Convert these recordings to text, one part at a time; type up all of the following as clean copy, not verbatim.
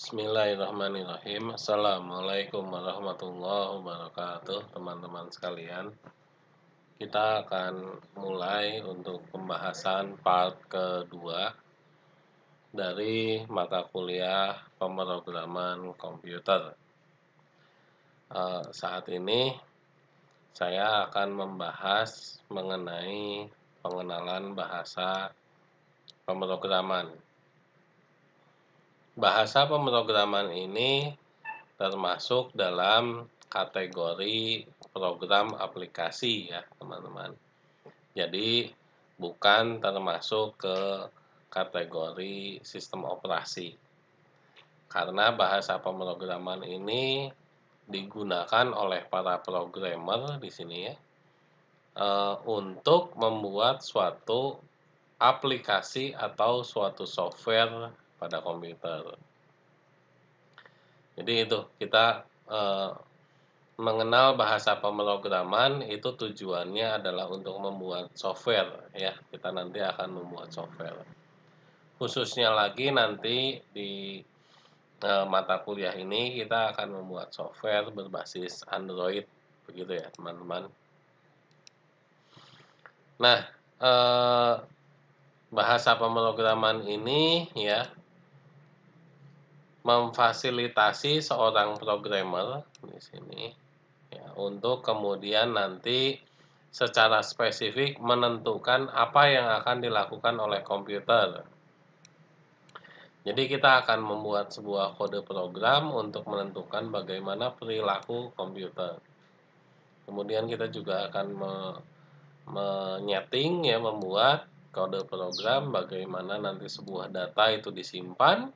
Bismillahirrahmanirrahim. Assalamualaikum warahmatullahi wabarakatuh, teman-teman sekalian. Kita akan mulai untuk pembahasan part kedua dari mata kuliah pemrograman komputer. Saat ini saya akan membahas mengenai pengenalan bahasa pemrograman. Bahasa pemrograman ini termasuk dalam kategori program aplikasi ya teman-teman. Jadi bukan termasuk ke kategori sistem operasi. Karena bahasa pemrograman ini digunakan oleh para programmer di sini ya untuk membuat suatu aplikasi atau suatu software pada komputer. Jadi itu kita mengenal bahasa pemrograman itu tujuannya adalah untuk membuat software ya. Kita nanti akan membuat software. Khususnya lagi nanti di mata kuliah ini kita akan membuat software berbasis Android begitu ya, teman-teman. Nah, bahasa pemrograman ini ya memfasilitasi seorang programmer di sini ya, untuk kemudian nanti secara spesifik menentukan apa yang akan dilakukan oleh komputer. Jadi kita akan membuat sebuah kode program untuk menentukan bagaimana perilaku komputer. Kemudian kita juga akan menyeting ya, membuat kode program bagaimana nanti sebuah data itu disimpan.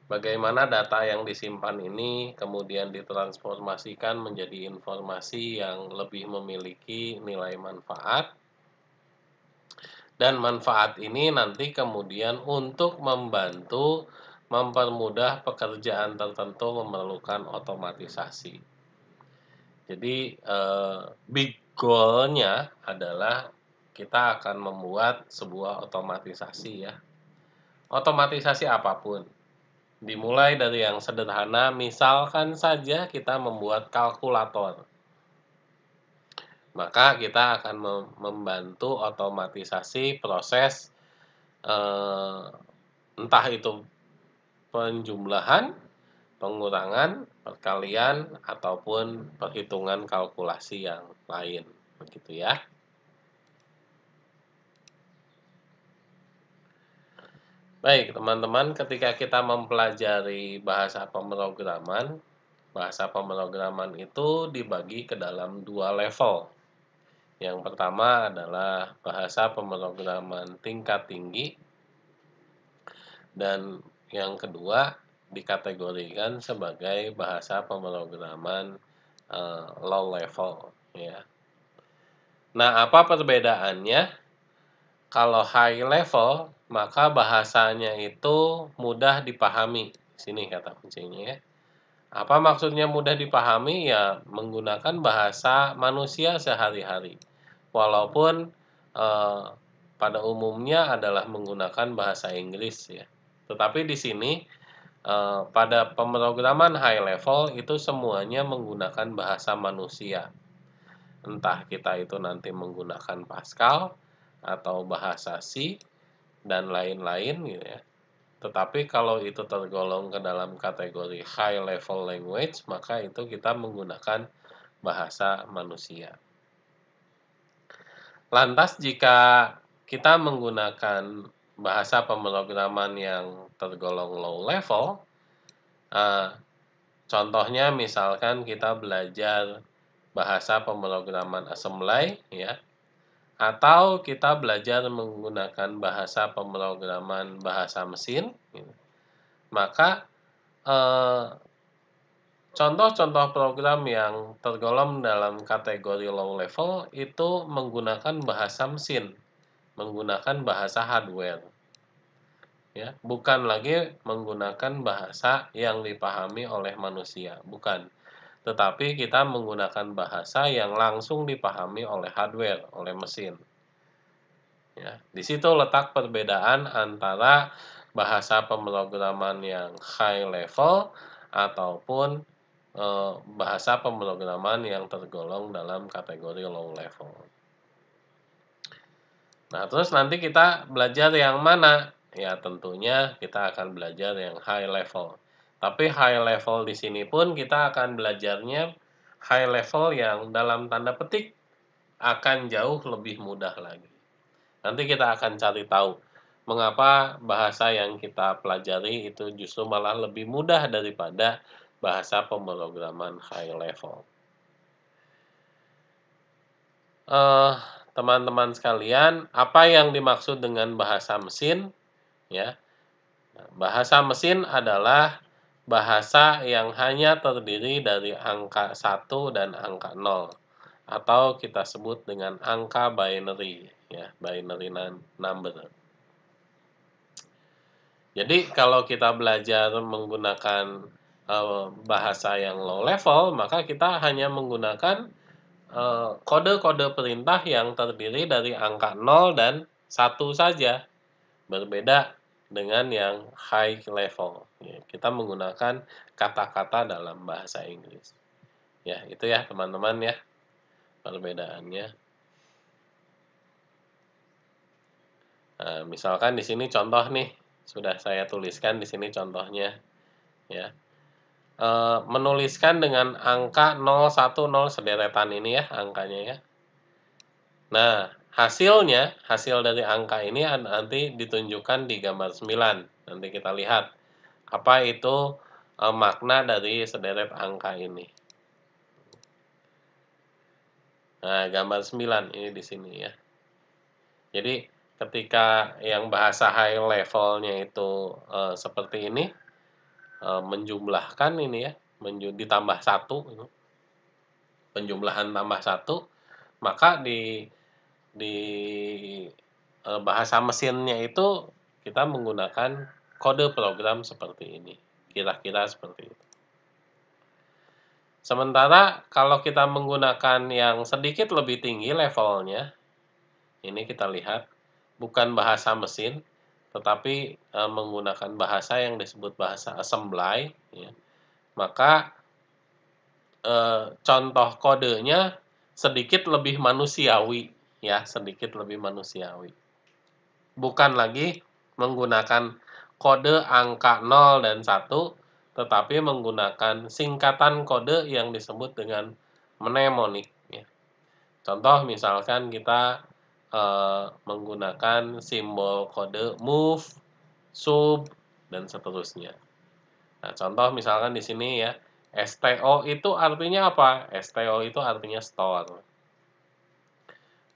Bagaimana data yang disimpan ini kemudian ditransformasikan menjadi informasi yang lebih memiliki nilai manfaat. Dan manfaat ini nanti kemudian untuk membantu mempermudah pekerjaan tertentu memerlukan otomatisasi. Jadi big goal-nya adalah kita akan membuat sebuah otomatisasi ya. Otomatisasi apapun. Dimulai dari yang sederhana, misalkan saja kita membuat kalkulator. Maka kita akan membantu otomatisasi proses entah itu penjumlahan, pengurangan, perkalian, ataupun perhitungan kalkulasi yang lain. Begitu ya. Baik, teman-teman, ketika kita mempelajari bahasa pemrograman itu dibagi ke dalam dua level. Yang pertama adalah bahasa pemrograman tingkat tinggi, dan yang kedua dikategorikan sebagai bahasa pemrograman low level ya. Nah, apa perbedaannya? Kalau high level, maka bahasanya itu mudah dipahami. Sini kata kuncinya ya. Apa maksudnya mudah dipahami? Ya, menggunakan bahasa manusia sehari-hari. Walaupun pada umumnya adalah menggunakan bahasa Inggris ya. Tetapi di sini pada pemrograman high level itu semuanya menggunakan bahasa manusia. Entah kita itu nanti menggunakan Pascal atau bahasa C dan lain-lain gitu ya. Tetapi kalau itu tergolong ke dalam kategori high level language, maka itu kita menggunakan bahasa manusia. Lantas jika kita menggunakan bahasa pemrograman yang tergolong low level, contohnya misalkan kita belajar bahasa pemrograman assembly ya, atau kita belajar menggunakan bahasa pemrograman bahasa mesin, gitu. Maka contoh-contoh program yang tergolong dalam kategori low level itu menggunakan bahasa mesin, menggunakan bahasa hardware. Ya, bukan lagi menggunakan bahasa yang dipahami oleh manusia, bukan. Tetapi kita menggunakan bahasa yang langsung dipahami oleh hardware, oleh mesin. Ya, di situ letak perbedaan antara bahasa pemrograman yang high level ataupun bahasa pemrograman yang tergolong dalam kategori low level. Nah, terus nanti kita belajar yang mana? Ya, tentunya kita akan belajar yang high level. Tapi high level di sini pun kita akan belajarnya high level yang dalam tanda petik akan jauh lebih mudah lagi. Nanti kita akan cari tahu mengapa bahasa yang kita pelajari itu justru malah lebih mudah daripada bahasa pemrograman high level. Teman-teman sekalian, apa yang dimaksud dengan bahasa mesin? Ya, bahasa mesin adalah bahasa yang hanya terdiri dari angka 1 dan angka 0, atau kita sebut dengan angka binary, ya, binary number. Jadi kalau kita belajar menggunakan bahasa yang low level, maka kita hanya menggunakan kode-kode perintah yang terdiri dari angka 0 dan 1 saja. Berbeda dengan yang high level. Ya, kita menggunakan kata-kata dalam bahasa Inggris. Ya, itu ya teman-teman ya perbedaannya. Nah, misalkan di sini contoh nih, sudah saya tuliskan di sini contohnya. Ya, menuliskan dengan angka 010 sederetan ini ya angkanya ya. Nah, hasil dari angka ini nanti ditunjukkan di gambar 9. Nanti kita lihat apa itu makna dari sederet angka ini. Nah, gambar 9 ini di sini ya. Jadi ketika yang bahasa high levelnya itu seperti ini, menjumlahkan ini ya, ditambah 1, penjumlahan tambah 1, maka di bahasa mesinnya itu kita menggunakan kode program seperti ini, kira-kira seperti itu. Sementara kalau kita menggunakan yang sedikit lebih tinggi levelnya, ini kita lihat bukan bahasa mesin, tetapi menggunakan bahasa yang disebut bahasa assembly, ya. Maka contoh kodenya sedikit lebih manusiawi, ya, sedikit lebih manusiawi. Bukan lagi menggunakan kode angka 0 dan 1, tetapi menggunakan singkatan kode yang disebut dengan mnemonik, ya. Contoh misalkan kita menggunakan simbol kode move, sub, dan seterusnya. Nah, contoh misalkan di sini ya, STO itu artinya apa? STO itu artinya store.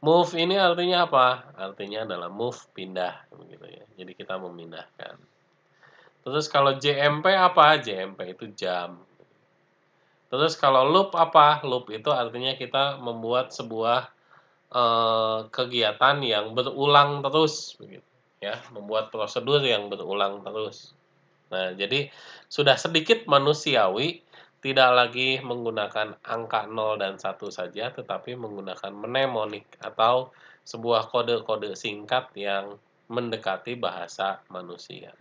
Move ini artinya apa? Artinya adalah move, pindah, begitu ya. Jadi kita memindahkan. Terus kalau JMP apa? JMP itu jam. Terus kalau loop apa? Loop itu artinya kita membuat sebuah kegiatan yang berulang terus, begitu ya, membuat prosedur yang berulang terus. Nah, jadi sudah sedikit manusiawi, tidak lagi menggunakan angka 0 dan 1 saja, tetapi menggunakan mnemonik atau sebuah kode-kode singkat yang mendekati bahasa manusia.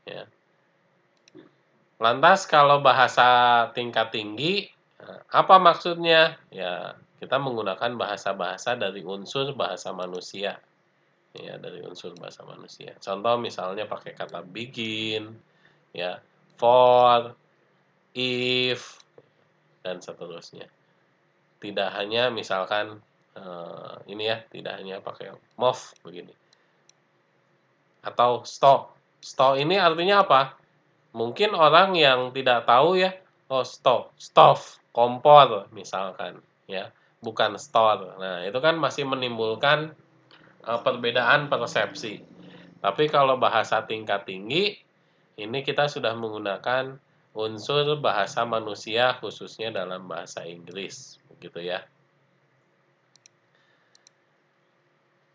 Ya. Lantas kalau bahasa tingkat tinggi, apa maksudnya? Ya, kita menggunakan bahasa-bahasa dari unsur bahasa manusia. Ya, dari unsur bahasa manusia. Contoh misalnya pakai kata begin, ya, for, if, dan seterusnya. Tidak hanya misalkan ini ya, tidak hanya pakai move begini. Atau stop. Stop ini artinya apa? Mungkin orang yang tidak tahu ya, oh stove, kompor misalkan, ya, bukan store. Nah, itu kan masih menimbulkan perbedaan persepsi. Tapi kalau bahasa tingkat tinggi, ini kita sudah menggunakan unsur bahasa manusia khususnya dalam bahasa Inggris, begitu ya.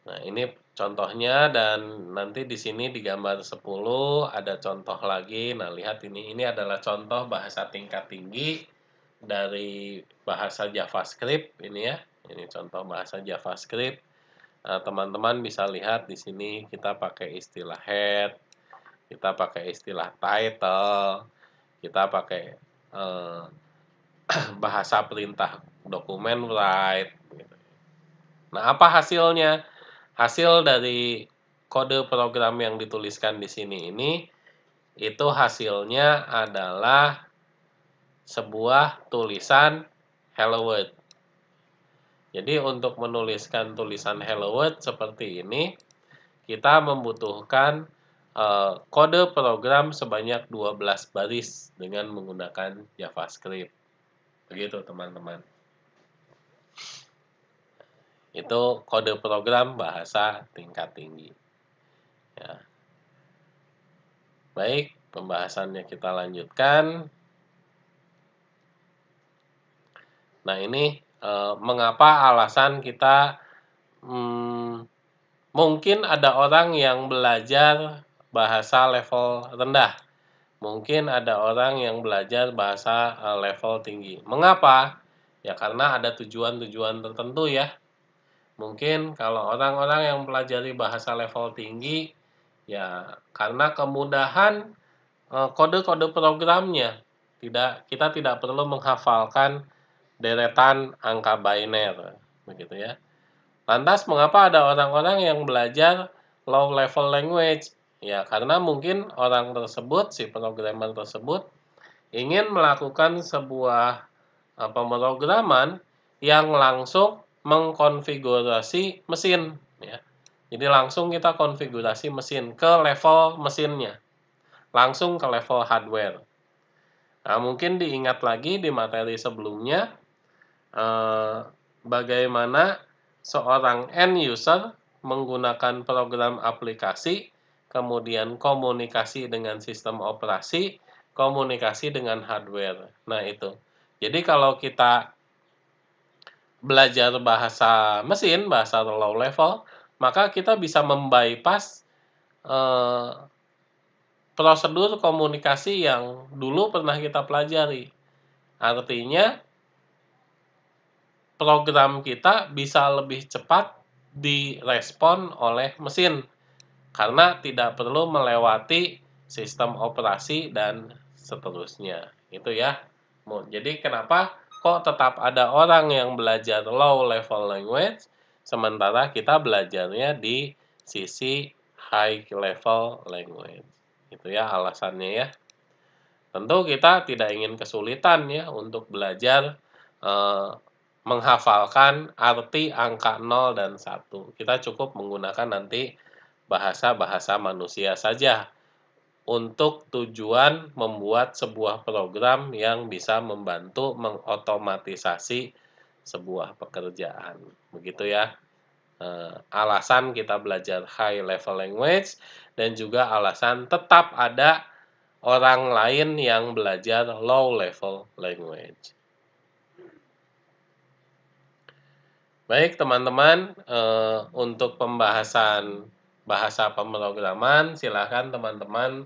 Nah, ini contohnya dan nanti di sini di gambar 10 ada contoh lagi. Nah, lihat ini adalah contoh bahasa tingkat tinggi dari bahasa JavaScript ini ya. Ini contoh bahasa JavaScript. Nah, teman-teman bisa lihat di sini kita pakai istilah head, kita pakai istilah title, kita pakai bahasa perintah dokumen write. Gitu. Nah, apa hasilnya? Hasil dari kode program yang dituliskan di sini ini, itu hasilnya adalah sebuah tulisan Hello World. Jadi untuk menuliskan tulisan Hello World seperti ini, kita membutuhkan kode program sebanyak 12 baris dengan menggunakan JavaScript. Begitu teman-teman. Itu kode program bahasa tingkat tinggi. Ya. Baik, pembahasannya kita lanjutkan. Nah, ini mengapa alasan kita mungkin ada orang yang belajar bahasa level rendah. Mungkin ada orang yang belajar bahasa level tinggi. Mengapa? Ya karena ada tujuan-tujuan tertentu ya. Mungkin kalau orang-orang yang pelajari bahasa level tinggi, ya karena kemudahan kode-kode programnya. Kita tidak perlu menghafalkan deretan angka biner, begitu ya. Lantas mengapa ada orang-orang yang belajar low level language? Ya, karena mungkin orang tersebut, si programmer tersebut, ingin melakukan sebuah pemrograman yang langsung mengkonfigurasi mesin. Ya. Jadi langsung kita konfigurasi mesin ke level mesinnya, langsung ke level hardware. Nah, mungkin diingat lagi di materi sebelumnya, bagaimana seorang end user menggunakan program aplikasi, kemudian komunikasi dengan sistem operasi, komunikasi dengan hardware. Nah, itu. Jadi kalau kita belajar bahasa mesin, bahasa low level, maka kita bisa membypass prosedur komunikasi yang dulu pernah kita pelajari. Artinya, program kita bisa lebih cepat direspon oleh mesin karena tidak perlu melewati sistem operasi dan seterusnya. Itu ya. Jadi kenapa kok tetap ada orang yang belajar low level language sementara kita belajarnya di sisi high level language. Itu ya alasannya ya. Tentu kita tidak ingin kesulitan ya untuk belajar menghafalkan arti angka 0 dan 1. Kita cukup menggunakan nanti bahasa-bahasa manusia saja untuk tujuan membuat sebuah program yang bisa membantu mengotomatisasi sebuah pekerjaan. Begitu ya. Alasan kita belajar high level language dan juga alasan tetap ada orang lain yang belajar low level language. Baik teman-teman, untuk pembahasan bahasa pemrograman, silakan teman-teman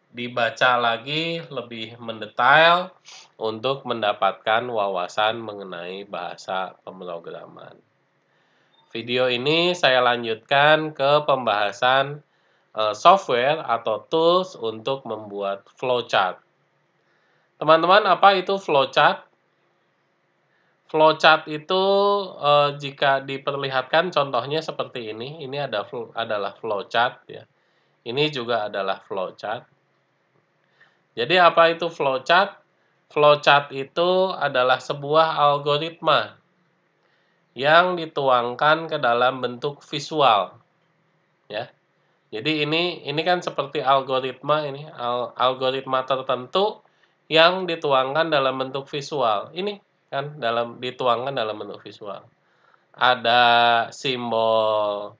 dibaca lagi lebih mendetail untuk mendapatkan wawasan mengenai bahasa pemrograman. Video ini saya lanjutkan ke pembahasan software atau tools untuk membuat flowchart. Teman-teman, apa itu flowchart? Flowchart itu jika diperlihatkan contohnya seperti ini adalah flowchart ya. Ini juga adalah flowchart. Jadi apa itu flowchart? Flowchart itu adalah sebuah algoritma yang dituangkan ke dalam bentuk visual ya. Jadi ini kan seperti algoritma algoritma tertentu yang dituangkan dalam bentuk visual. Ini kan dituangkan dalam bentuk visual. Ada simbol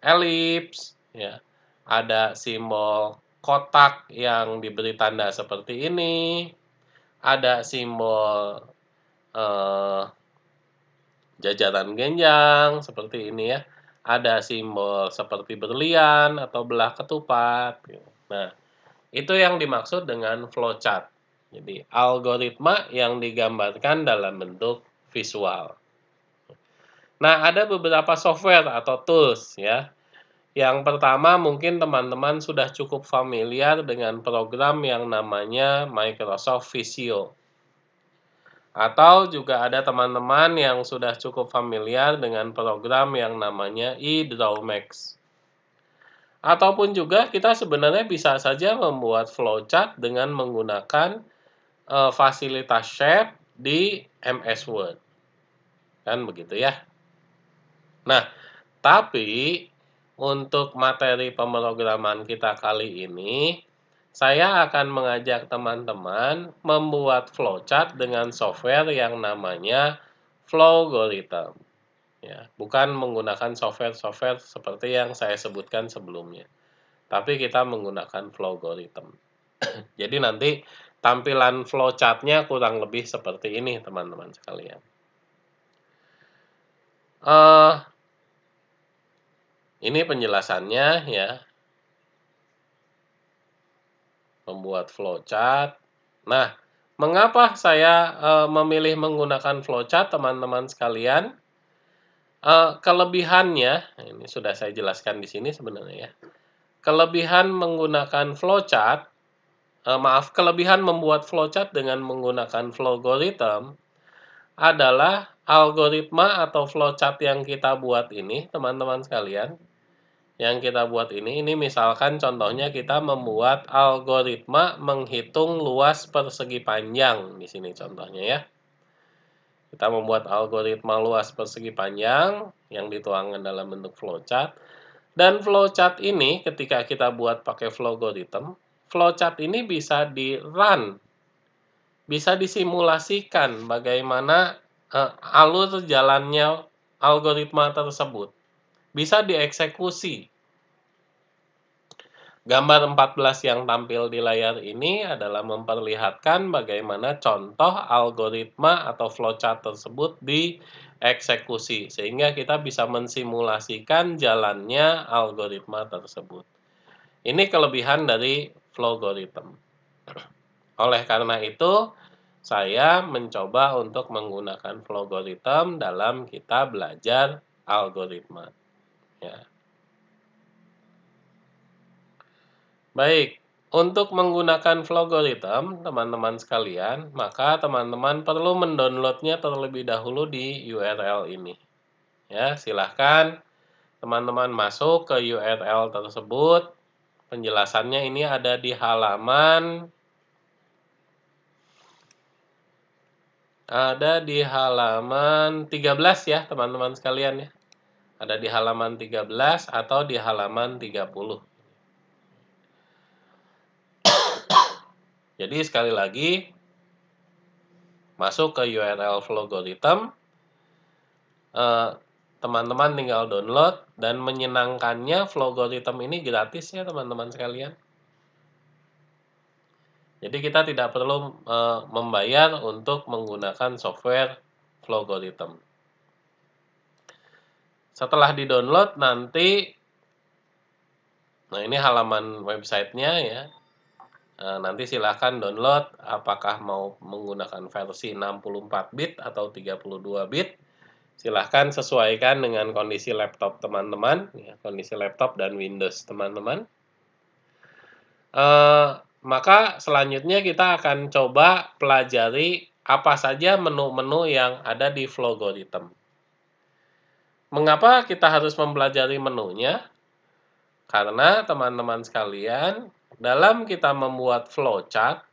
elips ya. Ada simbol kotak yang diberi tanda seperti ini. Ada simbol jajaran genjang seperti ini ya. Ada simbol seperti berlian atau belah ketupat. Nah, itu yang dimaksud dengan flowchart. Jadi, algoritma yang digambarkan dalam bentuk visual. Nah, ada beberapa software atau tools ya Yang pertama, mungkin teman-teman sudah cukup familiar dengan program yang namanya Microsoft Visio. Atau juga ada teman-teman yang sudah cukup familiar dengan program yang namanya eDrawMax. Ataupun juga kita sebenarnya bisa saja membuat flowchart dengan menggunakan fasilitas Shape di MS Word. Kan begitu ya. Nah, tapi untuk materi pemrograman kita kali ini, saya akan mengajak teman-teman membuat flowchart dengan software yang namanya Flowgorithm. Ya, bukan menggunakan software-software seperti yang saya sebutkan sebelumnya, tapi kita menggunakan Flowgorithm. Jadi nanti tampilan flowchart-nya kurang lebih seperti ini, teman-teman sekalian. Ini penjelasannya ya. Membuat flowchart. Nah, mengapa saya memilih menggunakan flowchart, teman-teman sekalian? Kelebihannya, ini sudah saya jelaskan di sini sebenarnya ya. Kelebihan menggunakan flowchart, kelebihan membuat flowchart dengan menggunakan Flowgorithm adalah algoritma atau flowchart yang kita buat ini, teman-teman sekalian. Yang kita buat ini misalkan contohnya kita membuat algoritma menghitung luas persegi panjang di sini contohnya ya. Kita membuat algoritma luas persegi panjang yang dituangkan dalam bentuk flowchart. Dan flowchart ini ketika kita buat pakai Flowgorithm, flowchart ini bisa di-run, bisa disimulasikan bagaimana alur jalannya algoritma tersebut. Bisa dieksekusi. Gambar 14 yang tampil di layar ini adalah memperlihatkan bagaimana contoh algoritma atau flowchart tersebut dieksekusi, sehingga kita bisa mensimulasikan jalannya algoritma tersebut. Ini kelebihan dari Flowgorithm. Oleh karena itu, saya mencoba untuk menggunakan Flowgorithm dalam kita belajar algoritma. Ya. Baik, untuk menggunakan Flowgorithm, teman-teman sekalian, maka teman-teman perlu mendownloadnya terlebih dahulu di URL ini. Ya, silahkan teman-teman masuk ke URL tersebut. Penjelasannya ini ada di halaman 13 ya, teman-teman sekalian ya. Ada di halaman 13 atau di halaman 30. Jadi sekali lagi, masuk ke URL Flowgorithm, teman-teman tinggal download, dan menyenangkannya Flowgorithm ini gratis ya teman-teman sekalian. Jadi kita tidak perlu membayar untuk menggunakan software Flowgorithm. Setelah di-download nanti, nah ini halaman websitenya ya. Nanti silahkan download apakah mau menggunakan versi 64 bit atau 32 bit. Silahkan sesuaikan dengan kondisi laptop teman-teman, ya, kondisi laptop dan Windows teman-teman. Maka selanjutnya kita akan coba pelajari apa saja menu-menu yang ada di Flowgorithm. Mengapa kita harus mempelajari menunya? Karena teman-teman sekalian, dalam kita membuat flowchart,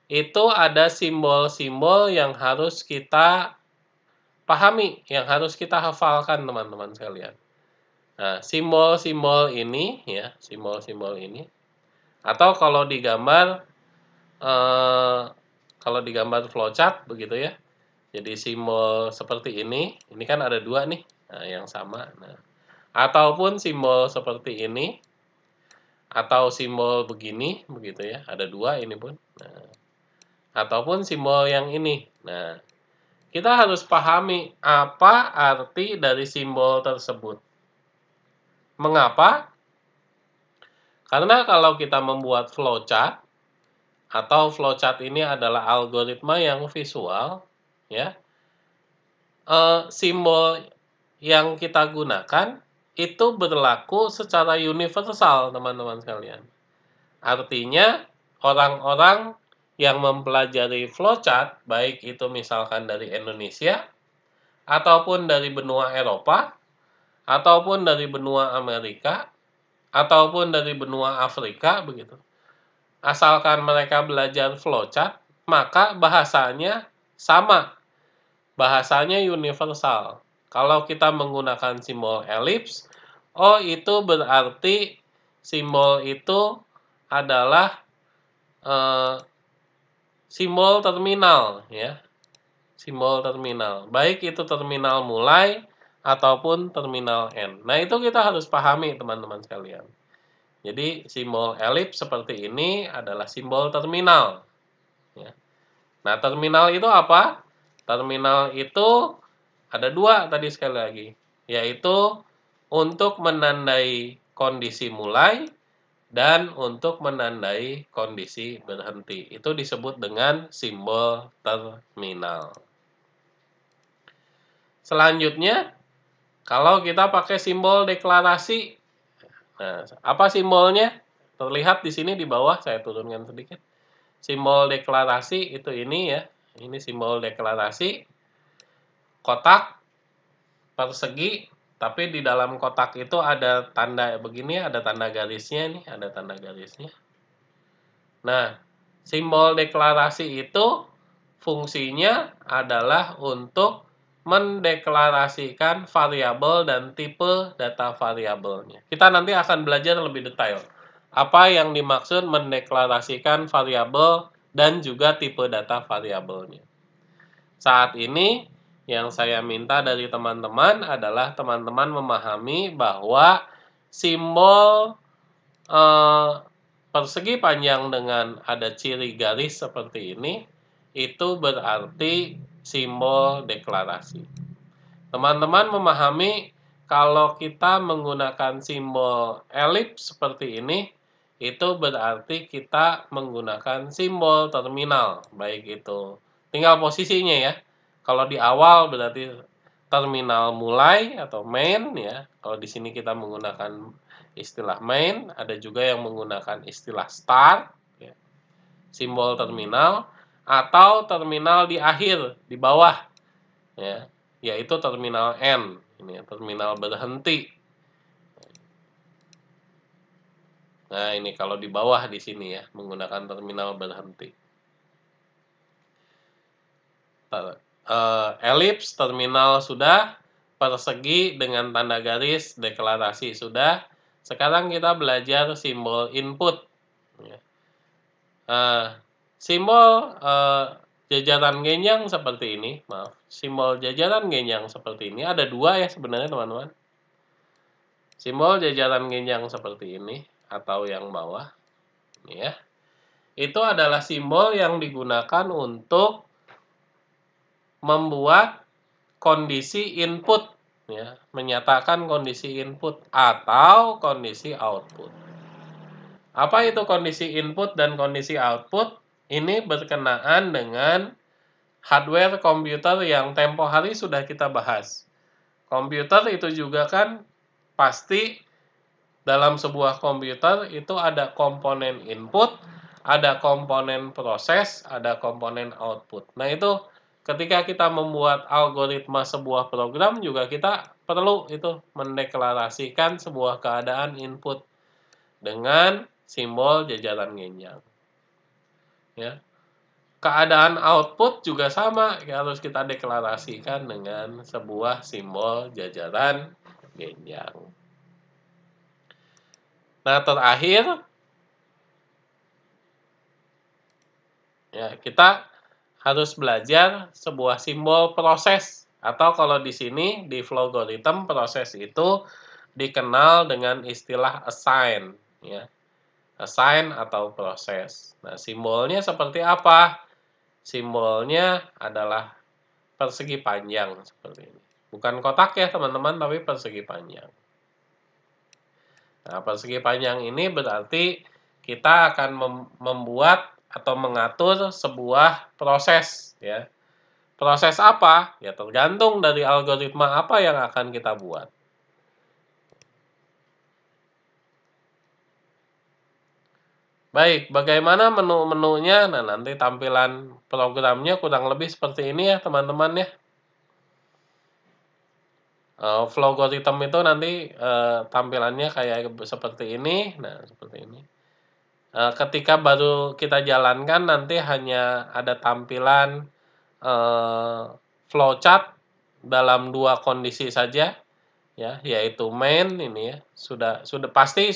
itu ada simbol-simbol yang harus kita pahami, yang harus kita hafalkan teman-teman sekalian. Nah, simbol-simbol ini ya, simbol-simbol ini, atau kalau digambar flowchart begitu ya. Jadi simbol seperti ini kan ada dua nih, nah, yang sama. Nah, ataupun simbol seperti ini, atau simbol begini, begitu ya, ada dua ini pun. Nah, ataupun simbol yang ini. Nah, kita harus pahami apa arti dari simbol tersebut. Mengapa? Karena kalau kita membuat flowchart, atau flowchart ini adalah algoritma yang visual, ya, simbol yang kita gunakan itu berlaku secara universal, teman-teman sekalian. Artinya, orang-orang yang mempelajari flowchart, baik itu misalkan dari Indonesia, ataupun dari benua Eropa, ataupun dari benua Amerika, ataupun dari benua Afrika, begitu. Asalkan mereka belajar flowchart, maka bahasanya sama. Bahasanya universal. Kalau kita menggunakan simbol elips, oh itu berarti simbol itu adalah simbol terminal, ya. Simbol terminal. Baik itu terminal mulai ataupun terminal end. Nah, itu kita harus pahami, teman-teman sekalian. Jadi, simbol elips seperti ini adalah simbol terminal. Ya. Nah, terminal itu apa? Terminal itu ada dua tadi sekali lagi, yaitu untuk menandai kondisi mulai dan untuk menandai kondisi berhenti. Itu disebut dengan simbol terminal. Selanjutnya, kalau kita pakai simbol deklarasi, nah, apa simbolnya? Terlihat di sini di bawah, saya turunkan sedikit. Simbol deklarasi itu ini ya, ini simbol deklarasi, kotak, persegi, tapi di dalam kotak itu ada tanda begini, ada tanda garisnya nih, ada tanda garisnya. Nah, simbol deklarasi itu fungsinya adalah untuk mendeklarasikan variabel dan tipe data variabelnya. Kita nanti akan belajar lebih detail apa yang dimaksud mendeklarasikan variabel dan juga tipe data variabelnya. Saat ini yang saya minta dari teman-teman adalah teman-teman memahami bahwa simbol persegi panjang dengan ada ciri garis seperti ini itu berarti simbol deklarasi. Teman-teman memahami kalau kita menggunakan simbol elips seperti ini, itu berarti kita menggunakan simbol terminal, baik itu tinggal posisinya ya. Kalau di awal berarti terminal mulai atau main ya. Kalau di sini kita menggunakan istilah main, ada juga yang menggunakan istilah start, ya. Simbol terminal atau terminal di akhir di bawah, ya, yaitu terminal end, ini ya, terminal berhenti. Nah, ini kalau di bawah di sini ya, menggunakan terminal berhenti. Elips, terminal sudah, persegi dengan tanda garis, deklarasi sudah. Sekarang kita belajar simbol input. Ya. Simbol jajaran genjang seperti ini, maaf, simbol jajaran genjang seperti ini ada dua ya sebenarnya teman-teman. Simbol jajaran genjang seperti ini atau yang bawah, ini ya, itu adalah simbol yang digunakan untuk membuat kondisi input, ya, menyatakan kondisi input atau kondisi output. Apa itu kondisi input dan kondisi output? Ini berkenaan dengan hardware komputer yang tempo hari sudah kita bahas. Komputer itu juga kan pasti dalam sebuah komputer itu ada komponen input, ada komponen proses, ada komponen output. Nah, itu ketika kita membuat algoritma sebuah program juga kita perlu itu mendeklarasikan sebuah keadaan input dengan simbol jajaran genjang. Ya. Keadaan output juga sama, harus kita deklarasikan dengan sebuah simbol jajaran genjang. Nah, terakhir ya, kita harus belajar sebuah simbol proses, atau kalau di sini di Flowgorithm proses itu dikenal dengan istilah assign, ya. Assign atau proses. Nah, simbolnya seperti apa? Simbolnya adalah persegi panjang seperti ini. Bukan kotak ya teman-teman, tapi persegi panjang. Nah, persegi panjang ini berarti kita akan membuat atau mengatur sebuah proses, ya. Proses apa? Ya tergantung dari algoritma apa yang akan kita buat. Baik, bagaimana menu-menunya? Nah, nanti tampilan programnya kurang lebih seperti ini ya, teman-teman ya. Flowgorithm itu nanti, tampilannya kayak seperti ini. Nah, seperti ini. Ketika baru kita jalankan nanti hanya ada tampilan, flowchart dalam 2 kondisi saja, ya, yaitu main ini ya, sudah pasti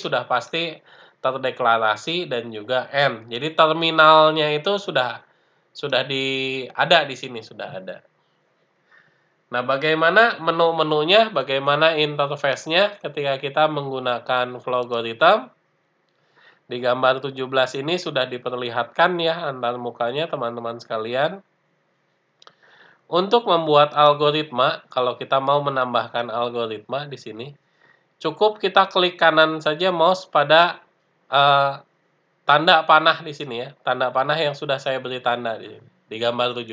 terdeklarasi dan juga end. Jadi terminalnya itu ada di sini, sudah ada. Nah, bagaimana menu-menunya, bagaimana interface-nya ketika kita menggunakan Flowgorithm? Di gambar 17 ini sudah diperlihatkan ya antar mukanya teman-teman sekalian. Untuk membuat algoritma, kalau kita mau menambahkan algoritma di sini, cukup kita klik kanan saja mouse pada tanda panah di sini ya, tanda panah yang sudah saya beri tanda di gambar 17.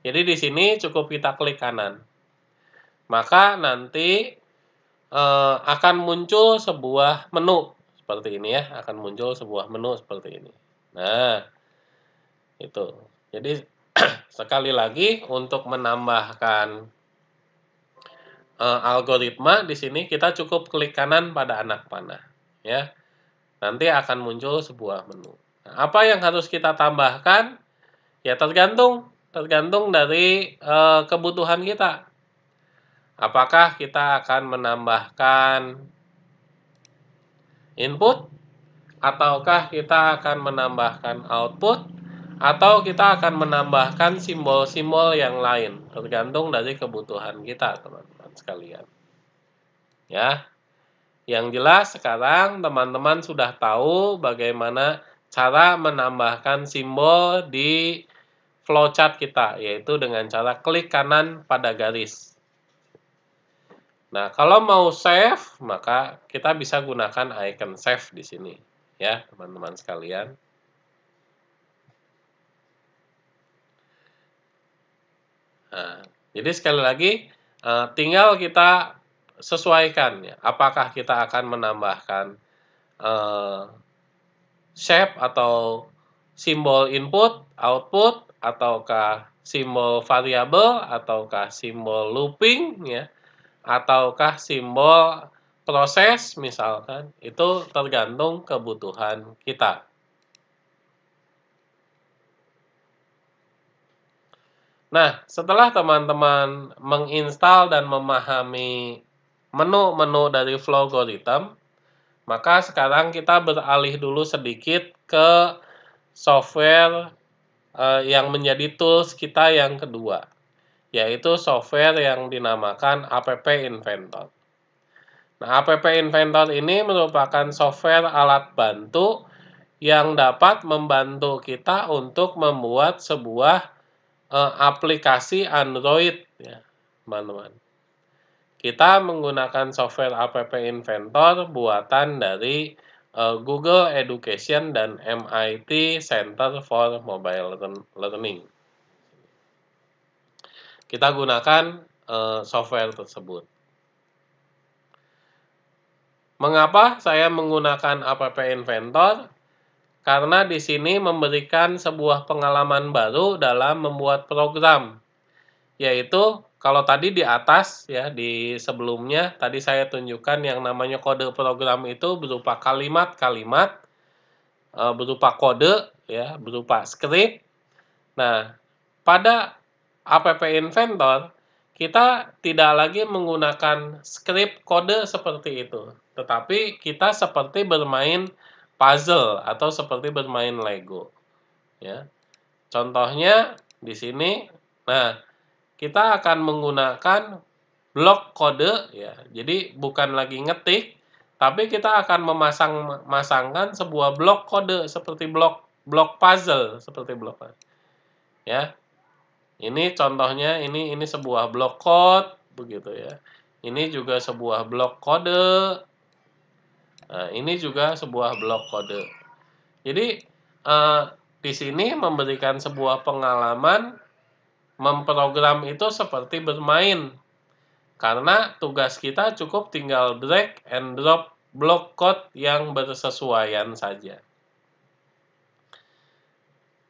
Jadi di sini cukup kita klik kanan. Maka nanti akan muncul sebuah menu seperti ini ya, akan muncul sebuah menu seperti ini. Nah, itu. Jadi sekali lagi untuk menambahkan algoritma di sini kita cukup klik kanan pada anak panah, ya. Nanti akan muncul sebuah menu. Nah, apa yang harus kita tambahkan? Ya tergantung dari kebutuhan kita. Apakah kita akan menambahkan input, ataukah kita akan menambahkan output, atau kita akan menambahkan simbol-simbol yang lain, tergantung dari kebutuhan kita, teman-teman sekalian. Ya, yang jelas sekarang teman-teman sudah tahu bagaimana cara menambahkan simbol di flowchart kita, yaitu dengan cara klik kanan pada garis. Nah, kalau mau save, maka kita bisa gunakan icon save di sini, ya, teman-teman sekalian. Nah, jadi sekali lagi, tinggal kita sesuaikan ya, apakah kita akan menambahkan shape atau simbol input, output, ataukah simbol variabel, ataukah simbol looping ya, ataukah simbol proses misalkan, itu tergantung kebutuhan kita. Nah, setelah teman-teman menginstal dan memahami menu-menu dari Flowgorithm, maka sekarang kita beralih dulu sedikit ke software yang menjadi tools kita yang kedua, yaitu software yang dinamakan App Inventor. Nah, App Inventor ini merupakan software alat bantu yang dapat membantu kita untuk membuat sebuah aplikasi Android ya, teman-teman. Kita menggunakan software App Inventor buatan dari Google Education dan MIT Center for Mobile Learning. Kita gunakan software tersebut. Mengapa saya menggunakan App Inventor? Karena di sini memberikan sebuah pengalaman baru dalam membuat program, yaitu kalau tadi di atas ya, di sebelumnya tadi saya tunjukkan yang namanya kode program itu berupa kalimat-kalimat, berupa kode ya, berupa script. Nah, pada App Inventor kita tidak lagi menggunakan script kode seperti itu, tetapi kita seperti bermain puzzle atau seperti bermain Lego ya. Contohnya di sini, nah, kita akan menggunakan blok kode ya. Jadi bukan lagi ngetik, tapi kita akan memasangkan sebuah blok kode seperti blok puzzle, seperti blok ya. Ini contohnya, ini sebuah blok code begitu ya. Ini juga sebuah blok kode. Nah, ini juga sebuah blok kode. Jadi di sini memberikan sebuah pengalaman memprogram itu seperti bermain. Karena tugas kita cukup tinggal drag and drop blok code yang bersesuaian saja.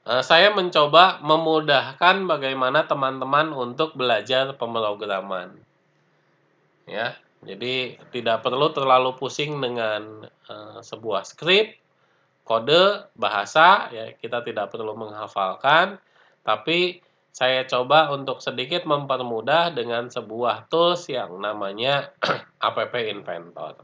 Saya mencoba memudahkan bagaimana teman-teman untuk belajar pemrograman. Ya, jadi tidak perlu terlalu pusing dengan, sebuah skrip, kode, bahasa, ya kita tidak perlu menghafalkan, tapi saya coba untuk sedikit mempermudah dengan sebuah tools yang namanya App Inventor.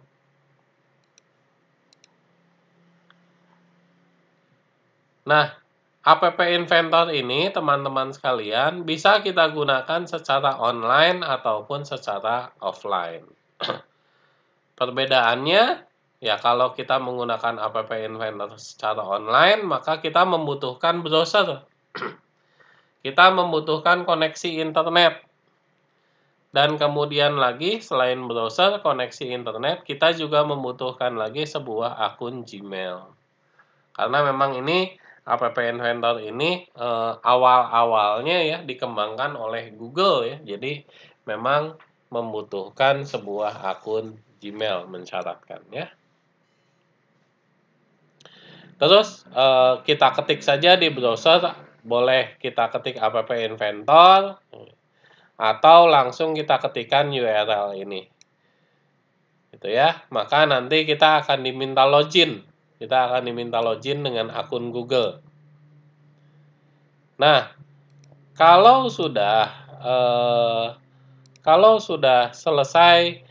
Nah, App Inventor ini teman-teman sekalian bisa kita gunakan secara online ataupun secara offline. Perbedaannya, ya kalau kita menggunakan App Inventor secara online, maka kita membutuhkan browser. Kita membutuhkan koneksi internet. Dan kemudian lagi, selain browser, koneksi internet, kita juga membutuhkan lagi sebuah akun Gmail. Karena memang ini App Inventor ini awal-awalnya ya dikembangkan oleh Google ya. Jadi memang membutuhkan sebuah akun Gmail mensyaratkan ya. Terus kita ketik saja di browser, boleh kita ketik App Inventor atau langsung kita ketikkan URL ini. Gitu ya. Maka nanti kita akan diminta login. Kita akan diminta login dengan akun Google. Nah, kalau sudah selesai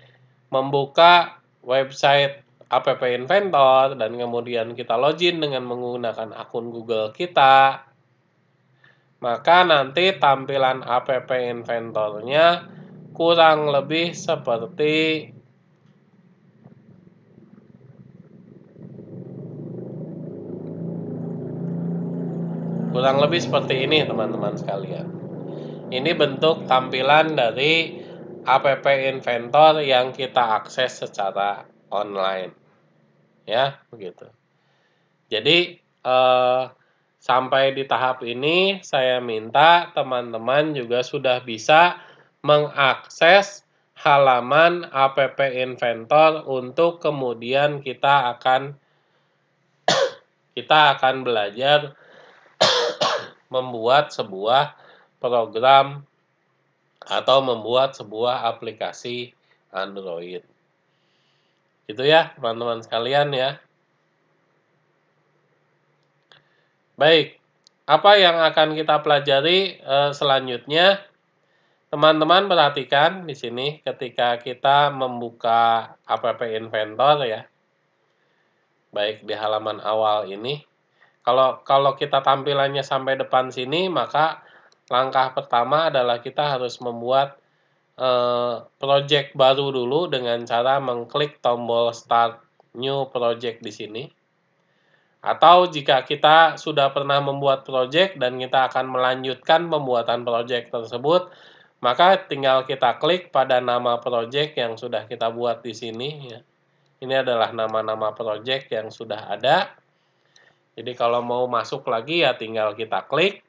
membuka website App Inventor dan kemudian kita login dengan menggunakan akun Google kita, maka nanti tampilan App Inventor-nya kurang lebih seperti ini, teman-teman sekalian. Ini bentuk tampilan dari App Inventor yang kita akses secara online. Ya, begitu. Jadi, sampai di tahap ini saya minta teman-teman juga sudah bisa mengakses halaman App Inventor untuk kemudian kita akan belajar membuat sebuah program atau membuat sebuah aplikasi Android. Gitu ya, teman-teman sekalian ya. Baik, apa yang akan kita pelajari selanjutnya? Teman-teman perhatikan di sini ketika kita membuka App Inventor ya, baik di halaman awal ini. Kalau kita tampilannya sampai depan sini, maka langkah pertama adalah kita harus membuat project baru dulu dengan cara mengklik tombol Start New Project di sini. Atau jika kita sudah pernah membuat project dan kita akan melanjutkan pembuatan project tersebut, maka tinggal kita klik pada nama project yang sudah kita buat di sini ya. Ini adalah nama-nama project yang sudah ada. Jadi kalau mau masuk lagi ya tinggal kita klik.